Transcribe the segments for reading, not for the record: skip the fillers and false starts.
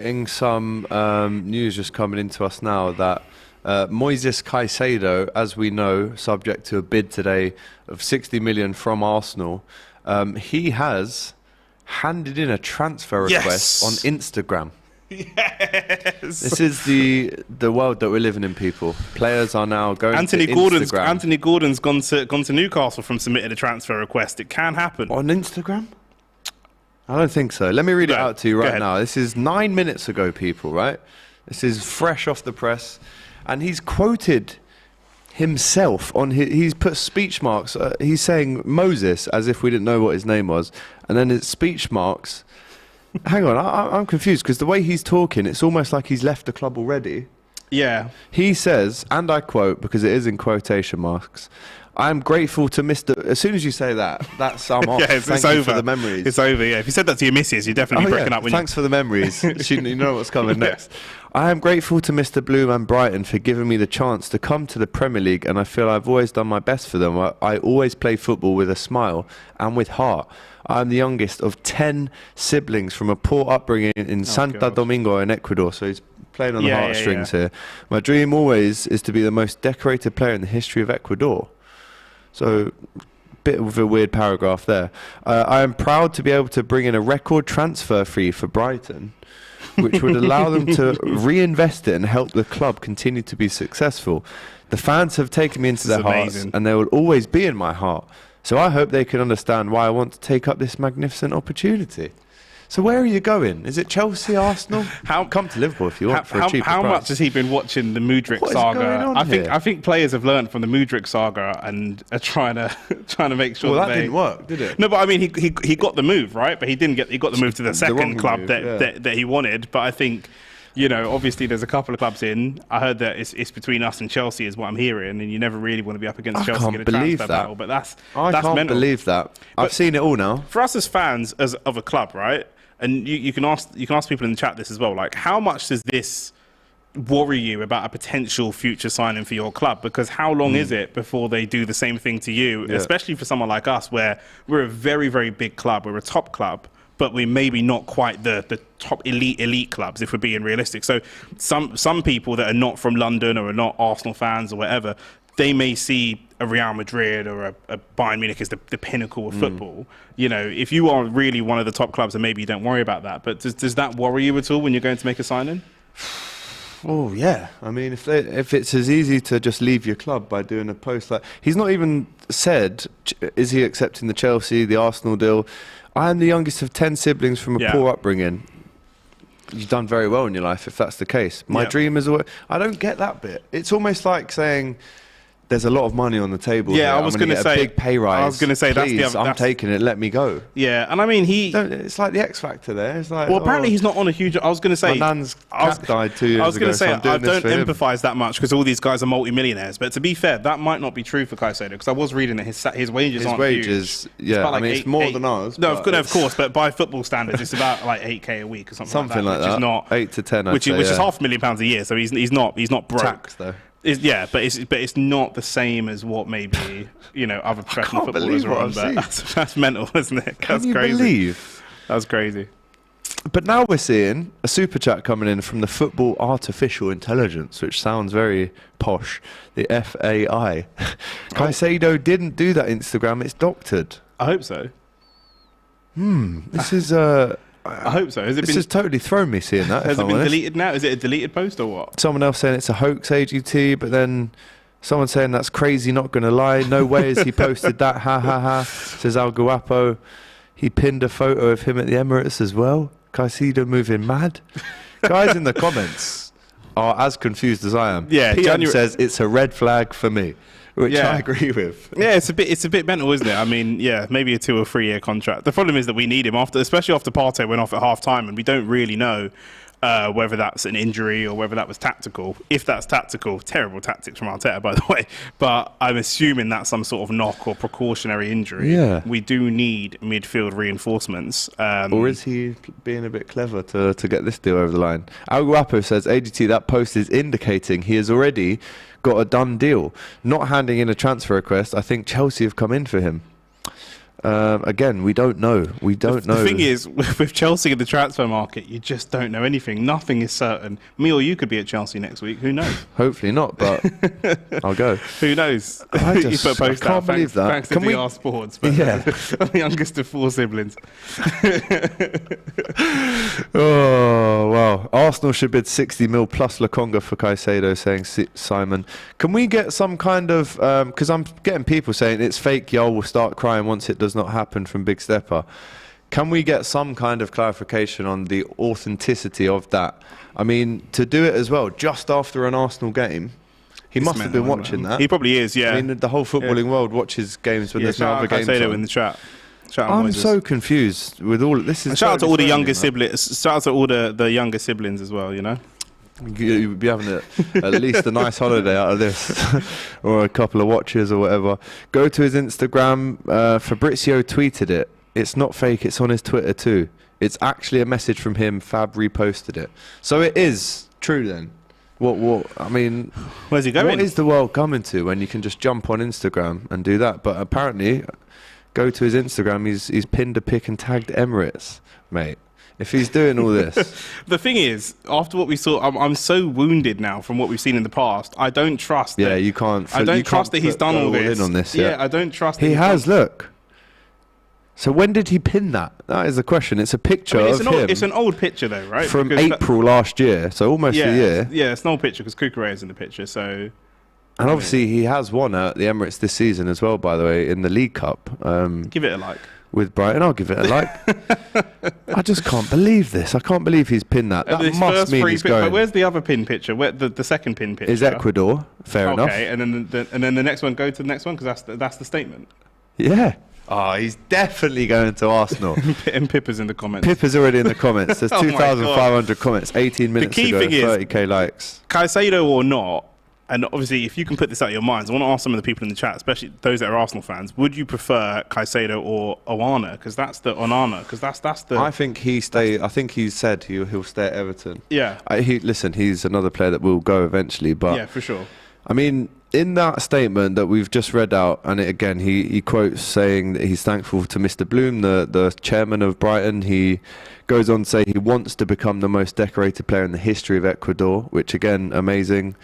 getting some news just coming into us now that Moises Caicedo, as we know, subject to a bid today of 60 million from Arsenal, he has handed in a transfer request on Instagram. Yes. This is the world that we're living in, people. Players are now going to Instagram. Anthony Gordon's gone to Newcastle from submitting a transfer request. It can happen. On Instagram? I don't think so. Let me read it out to you right now. This is 9 minutes ago, people, right? This is fresh off the press. And he's quoted himself on he's put speech marks. He's saying Moses as if we didn't know what his name was. And then it's speech marks. Hang on, I'm confused because the way he's talking, it's almost like he's left the club already. Yeah. He says, and I quote, because it is in quotation marks, I'm grateful to Mr. As soon as you say that, that's I'm off. Yeah, Thank you for the memories. It's over, yeah. If you said that to your missus, you're definitely breaking up. Thanks for the memories. You know what's coming next. I am grateful to Mr. Bloom and Brighton for giving me the chance to come to the Premier League, and I feel I've always done my best for them. I always play football with a smile and with heart. I'm the youngest of 10 siblings from a poor upbringing in Santo Domingo in Ecuador, so he's playing on the heartstrings here. My dream always is to be the most decorated player in the history of Ecuador. So, bit of a weird paragraph there. I am proud to be able to bring in a record transfer fee for Brighton, which would allow them to reinvest it and help the club continue to be successful. The fans have taken me into their hearts, and they will always be in my heart. So I hope they can understand why I want to take up this magnificent opportunity. So where are you going? Is it Chelsea, Arsenal? Come to Liverpool if you want for a cheaper price. How much has he been watching the Mudryk saga? I think players have learned from the Mudryk saga and are trying to make sure. Well, that didn't work, did it? No, but I mean, he got the move, right? But he got the move to the second club that he wanted. But I think, you know, obviously there's a couple of clubs in. I heard that it's between us and Chelsea is what I'm hearing, and you never really want to be up against Chelsea in a transfer battle. But I can't mental. believe that. I've seen it all now. For us as fans of a club, right? And you can ask people in the chat this as well. Like, how much does this worry you about a potential future signing for your club? Because how long is it before they do the same thing to you? Yeah. Especially for someone like us, where we're a very, very big club. We're a top club, but we maybe not quite the top elite clubs, if we're being realistic. So some people that are not from London or are not Arsenal fans or whatever, they may see a Real Madrid or a Bayern Munich as the pinnacle of football. You know, if you are really one of the top clubs, then maybe you don't worry about that. But does that worry you at all when you're going to make a signing? Oh yeah, I mean, if it's as easy to just leave your club by doing a post like he's not even said, is he accepting the Chelsea, the Arsenal deal? I am the youngest of 10 siblings from a poor upbringing. You've done very well in your life if that's the case. My dream is always, I don't get that bit. It's almost like saying, there's a lot of money on the table. Yeah, I was going to say a big pay rise. I was going to say I'm taking it. Let me go. Yeah, and I mean it's like the X Factor there. It's like apparently he's not on a huge. I was going to say my nan's cat died 2 years ago. I was going to say I don't empathise that much because all these guys are multi-millionaires. But to be fair, that might not be true for Caicedo because I was reading that his wages aren't huge. Yeah, I mean it's more than ours. No, of course, but by football standards, it's about like 8k a week or something like that. Which is not 8 to 10, which is £500,000 a year. So he's not broke. Tax though. But it's not the same as what maybe other professional footballers are on. But that's mental, isn't it? Can you believe? That's crazy. But now we're seeing a super chat coming in from the Football Artificial Intelligence, which sounds very posh. The FAI. Caicedo didn't do that Instagram. It's doctored. I hope so. This is I hope so. This has totally thrown me seeing that. Has it been deleted now? Is it a deleted post or what? Someone else saying it's a hoax, AGT, but then someone saying that's crazy, not going to lie. No way has he posted that. Ha ha ha. Says Al Guapo. He pinned a photo of him at the Emirates as well. Caicedo moving mad. Guys in the comments are as confused as I am. Yeah, PM says it's a red flag for me. Which I agree with. Yeah, it's a bit mental, isn't it? I mean, yeah, maybe a 2 or 3 year contract. The problem is that we need him especially after Partey went off at half time, and we don't really know whether that's an injury or whether that was tactical. If that's tactical, terrible tactics from Arteta, by the way. But I'm assuming that's some sort of knock or precautionary injury. Yeah. We do need midfield reinforcements. Or is he being a bit clever to get this deal over the line? Al Guapo says, AGT, that post is indicating he has already got a done deal. Not handing in a transfer request. I think Chelsea have come in for him. Again, we don't know. We don't know. The thing is, with Chelsea in the transfer market, you just don't know anything. Nothing is certain. Me or you could be at Chelsea next week. Who knows? Hopefully not, but I'll go. Who knows? I can't believe that. Thanks to DR Sports. But Yeah. I'm the youngest of 4 siblings. Oh, wow. Arsenal should bid 60 mil plus Lokonga for Caicedo, saying Simon. Can we get some kind of... Because I'm getting people saying it's fake, Yol will start crying once it does not happen from Big Stepper. Can we get some kind of clarification on the authenticity of that? I mean, to do it as well, just after an Arsenal game, he must have been watching that. He probably is, yeah. I mean, the whole footballing world watches games when there's no other games Caicedo on. in the chat. I'm so confused with all this. Is shout out to all the younger siblings. Shout out to all the younger siblings as well. You know, you'd be having at least a nice holiday out of this, or a couple of watches or whatever. Go to his Instagram. Fabrizio tweeted it. It's not fake. It's on his Twitter too. It's actually a message from him. Fab reposted it. So it is true then. What? I mean, where's he going? What is the world coming to when you can just jump on Instagram and do that? But apparently, go to his Instagram. He's pinned a pic and tagged Emirates, mate. If he's doing all this, the thing is, after what we saw, I'm so wounded now from what we've seen in the past. I don't trust. Yeah, you can't. I don't trust that he's done all this. In on this yeah, yet. I don't trust. He has. Look. So when did he pin that? That is the question. It's a picture of him. It's an old picture though, right? From April last year, so almost a year. Yeah, it's an old picture because Kukurea is in the picture. So, and obviously he has won at the Emirates this season as well. By the way, in the League Cup. Give it a like. With Brighton, I'll give it a like. I just can't believe this. I can't believe he's pinned that. That must mean he's going. But where's the other pin picture? Where the second pin picture is Ecuador. Fair enough. Okay, and then the next one. Go to the next one because that's the statement. Yeah. Oh, he's definitely going to Arsenal. And Pippa's in the comments. Pippa's already in the comments. There's 2,500 comments, 18 minutes ago, 30k likes. Caicedo or not, and obviously if you can put this out of your minds, I want to ask some of the people in the chat, especially those that are Arsenal fans, would you prefer Caicedo or Onana? Because that's the Onana. Because that's the. I think he stay. I think he's said he'll stay at Everton. Yeah. Listen, he's another player that will go eventually, but yeah, for sure. I mean, in that statement that we've just read out, and again, he quotes saying that he's thankful to Mr. Bloom, the chairman of Brighton. He goes on to say he wants to become the most decorated player in the history of Ecuador, which again, amazing.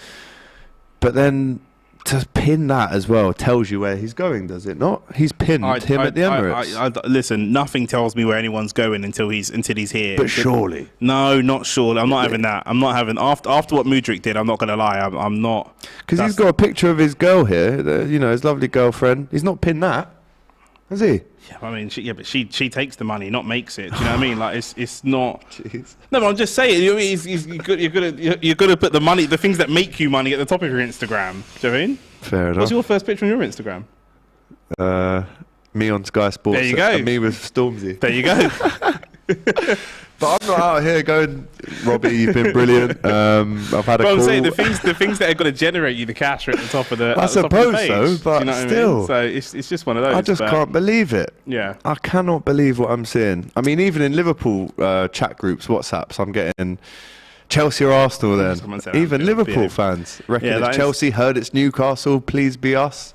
But then to pin that as well tells you where he's going, does it not? He's pinned him at the Emirates. Listen, nothing tells me where anyone's going until he's here. But surely. No, not surely. I'm not having that. I'm not having after what Mudryk did. I'm not going to lie. I'm not. Because he's got a picture of his girl here. His lovely girlfriend. He's not pinned that, has he? Yeah, I mean, she takes the money, not makes it. Do you know what I mean? Like it's not. Jeez. No, but I'm just saying. You're gonna put the money, the things that make you money, at the top of your Instagram. Do you know what I mean? Fair enough. What's your first picture on your Instagram? Me on Sky Sports. There you go. And me with Stormzy. There you go. But I'm not out here going, Robbie, you've been brilliant. I've had a call. I'm saying the things that are going to generate you the cash are at the top of the. I suppose so, but you know still. I mean? So it's just one of those. I just can't believe it. Yeah. I cannot believe what I'm seeing. I mean, even in Liverpool chat groups, WhatsApps, I'm getting Chelsea or Arsenal then. Even Liverpool fans reckon it's Chelsea, heard it's Newcastle, please be us.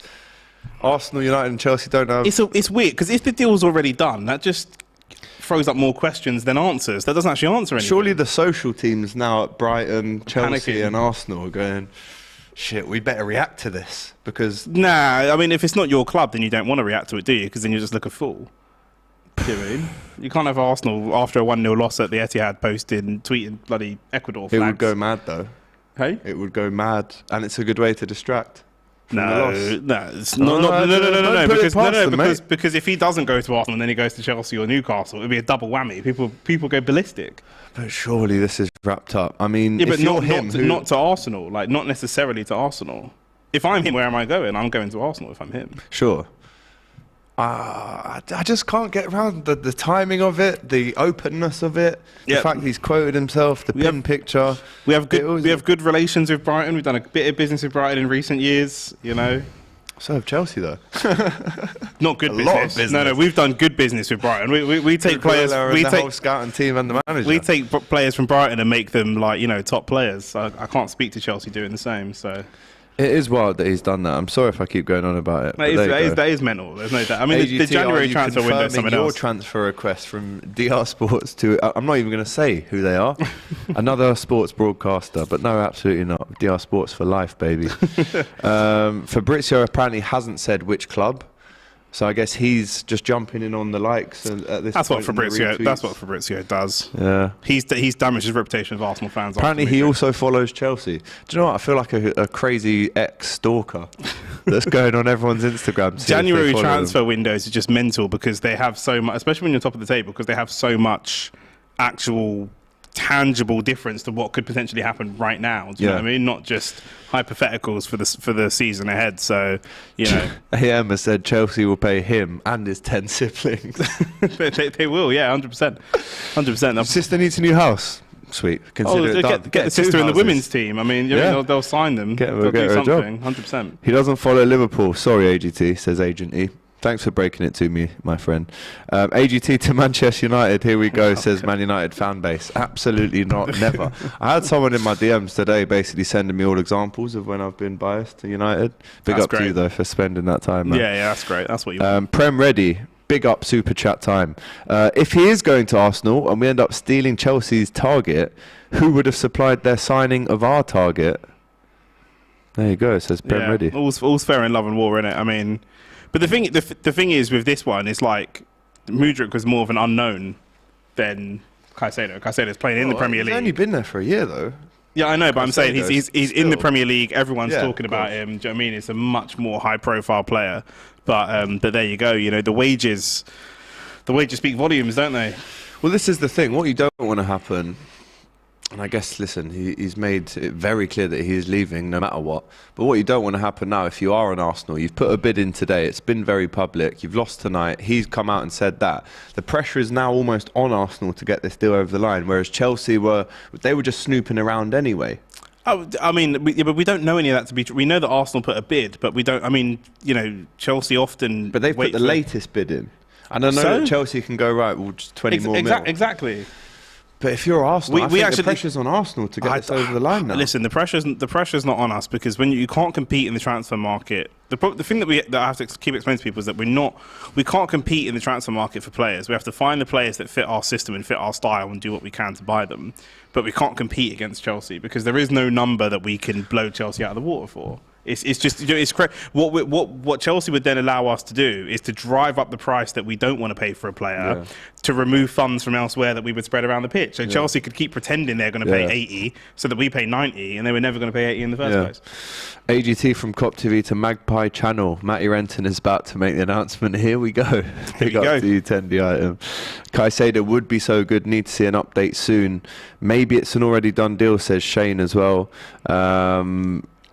Arsenal, United and Chelsea don't have... It's weird, because if the deal's already done, that just throws up more questions than answers. That doesn't actually answer anything. Surely the social teams now at Brighton, Chelsea panicking. and Arsenal are going, shit, we better react to this, because... Nah, I mean, if it's not your club, then you don't want to react to it, do you? Because then you just look a fool. Do you know what I mean? You can't have Arsenal, after a 1-0 loss at the Etihad, tweeting bloody Ecuador flags. It would go mad, though. Hey? It would go mad, and it's a good way to distract. No, it's not. Because if he doesn't go to Arsenal and then he goes to Chelsea or Newcastle, it'd be a double whammy. People go ballistic. But surely this is wrapped up. I mean, yeah, but not to Arsenal. Like, not necessarily to Arsenal. If I'm him, where am I going? I'm going to Arsenal if I'm him. Sure. I just can't get around the timing of it, the openness of it, the fact he's quoted himself, the pin picture. We have good relations with Brighton. We've done a bit of business with Brighton in recent years, you know. So have Chelsea, though. Not good business. Lot of business. No, we've done good business with Brighton. We take players. We take the whole scouting team and the manager. We take players from Brighton and make them top players. I can't speak to Chelsea doing the same. So. It is wild that he's done that. I'm sorry if I keep going on about it. That is mental. There's no doubt. I mean, the January transfer window is something else. Your transfer request from DR Sports to, I'm not even going to say who they are, another sports broadcaster, but no, absolutely not. DR Sports for life, baby. Fabrizio apparently hasn't said which club. So I guess he's just jumping in on the likes at this. That's point what Fabrizio. That's what Fabrizio does. Yeah, he's damaged his reputation of Arsenal fans. Apparently, he also follows Chelsea. Do you know what? I feel like a crazy ex-stalker that's going on everyone's Instagram. January transfer windows are just mental because they have so much, especially when you're top of the table, because they have so much actual tangible difference to what could potentially happen right now. Do you know what I mean? Not just hypotheticals for the season ahead. So, you know, AM has said Chelsea will pay him and his 10 siblings. they will, yeah, 100%. 100%. Sister needs a new house. Sweet. Consider get the sister in the women's team. I mean, they'll sign them. They'll do something. 100%. He doesn't follow Liverpool. Sorry, AGT, says Agent E. Thanks for breaking it to me, my friend. AGT to Manchester United. Here we go, says Man United fan base. Absolutely not, never. I had someone in my DMs today basically sending me all examples of when I've been biased to United. Big up to you, though, for spending that time, man. Yeah, that's great. That's what you want. Prem Ready. Big up Super Chat time. If he is going to Arsenal and we end up stealing Chelsea's target, who would have supplied their signing of our target? There you go, says Prem Ready. All's fair in love and war, innit? I mean... But the thing is with this one is like Mudryk was more of an unknown than Caicedo. Caicedo's playing in the Premier League. He's only been there for a year though. Yeah, I know, but I'm saying he's in the Premier League. Everyone's talking about him. Do you know what I mean? It's a much more high profile player. But there you go. You know, the wages speak volumes, don't they? Well, this is the thing. What you don't want to happen. And I guess, listen, he's made it very clear that he is leaving no matter what. But what you don't want to happen now, if you are on Arsenal, you've put a bid in today, it's been very public, you've lost tonight, he's come out and said that. The pressure is now almost on Arsenal to get this deal over the line, whereas Chelsea were just snooping around anyway. Oh, I mean, but we don't know any of that to be true. We know that Arsenal put a bid, but we don't, I mean, you know, Chelsea often... But they've put the latest bid in. And I know that Chelsea can go, right, well, just 20 more mil. Exactly. But if you're Arsenal, I think the pressure's on Arsenal to get this over the line now. Listen, the pressure's not on us because when you can't compete in the transfer market. The thing that I have to keep explaining to people is that we can't compete in the transfer market for players. We have to find the players that fit our system and fit our style and do what we can to buy them. But we can't compete against Chelsea because there is no number that we can blow Chelsea out of the water for. It's just, you know, it's correct. What Chelsea would then allow us to do is to drive up the price that we don't want to pay for a player to remove funds from elsewhere that we would spread around the pitch. So Chelsea could keep pretending they're going to pay 80 so that we pay 90 and they were never going to pay 80 in the first place. AGT from Cop TV to Magpie Channel. Matty Renton is about to make the announcement. Here we go. Pick up to you, Tendy item. Caicedo would be so good. Need to see an update soon. Maybe it's an already done deal, says Shane as well.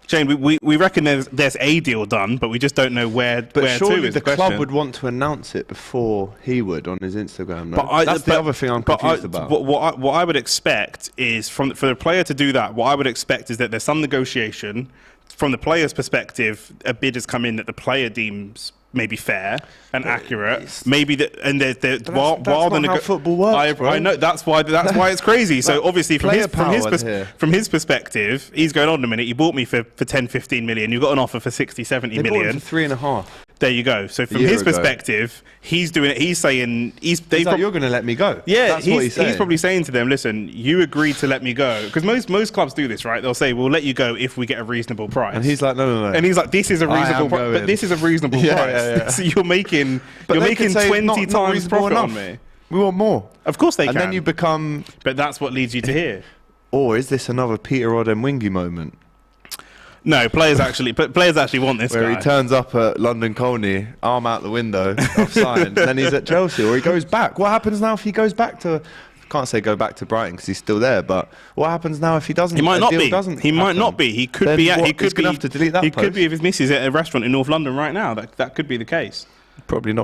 Shane, we reckon there's a deal done, but we just don't know where but where surely to is the the club would want to announce it before he would on his Instagram. No? That's the other thing I'm confused about. What I would expect is for the player to do that. What I would expect is that there's some negotiation. From the player's perspective, a bid has come in that the player deems maybe fair and accurate. Maybe that, and that's not how football works. I know that's why it's crazy. So obviously from his perspective, he's going on a minute. You bought me for 10, 15 million. You got an offer for 60, 70 they million. Bought him for 3.5. There you go. So from his perspective, he's doing it. He's saying he's like, you're going to let me go. Yeah, that's what he's saying. He's probably saying to them, listen, you agreed to let me go because most clubs do this, right? They'll say, we'll let you go if we get a reasonable price. And he's like, no. And he's like, this is a reasonable price, but this is a reasonable price. Yeah. So you're making 20 times profit on me. We want more. Of course they can. And then you become. But that's what leads you to here. Or is this another Peter Odemwingie moment? No, players actually want this where guy. He turns up at London Colney, arm out the window, offside, and then he's at Chelsea, or he goes back. What happens now if he goes back to? I can't say go back to Brighton because he's still there. But what happens now if he doesn't? He might not be. He might not be. He could be. He could be. Have to delete that. He could be with his missus at a restaurant in North London right now. That could be the case. Probably not.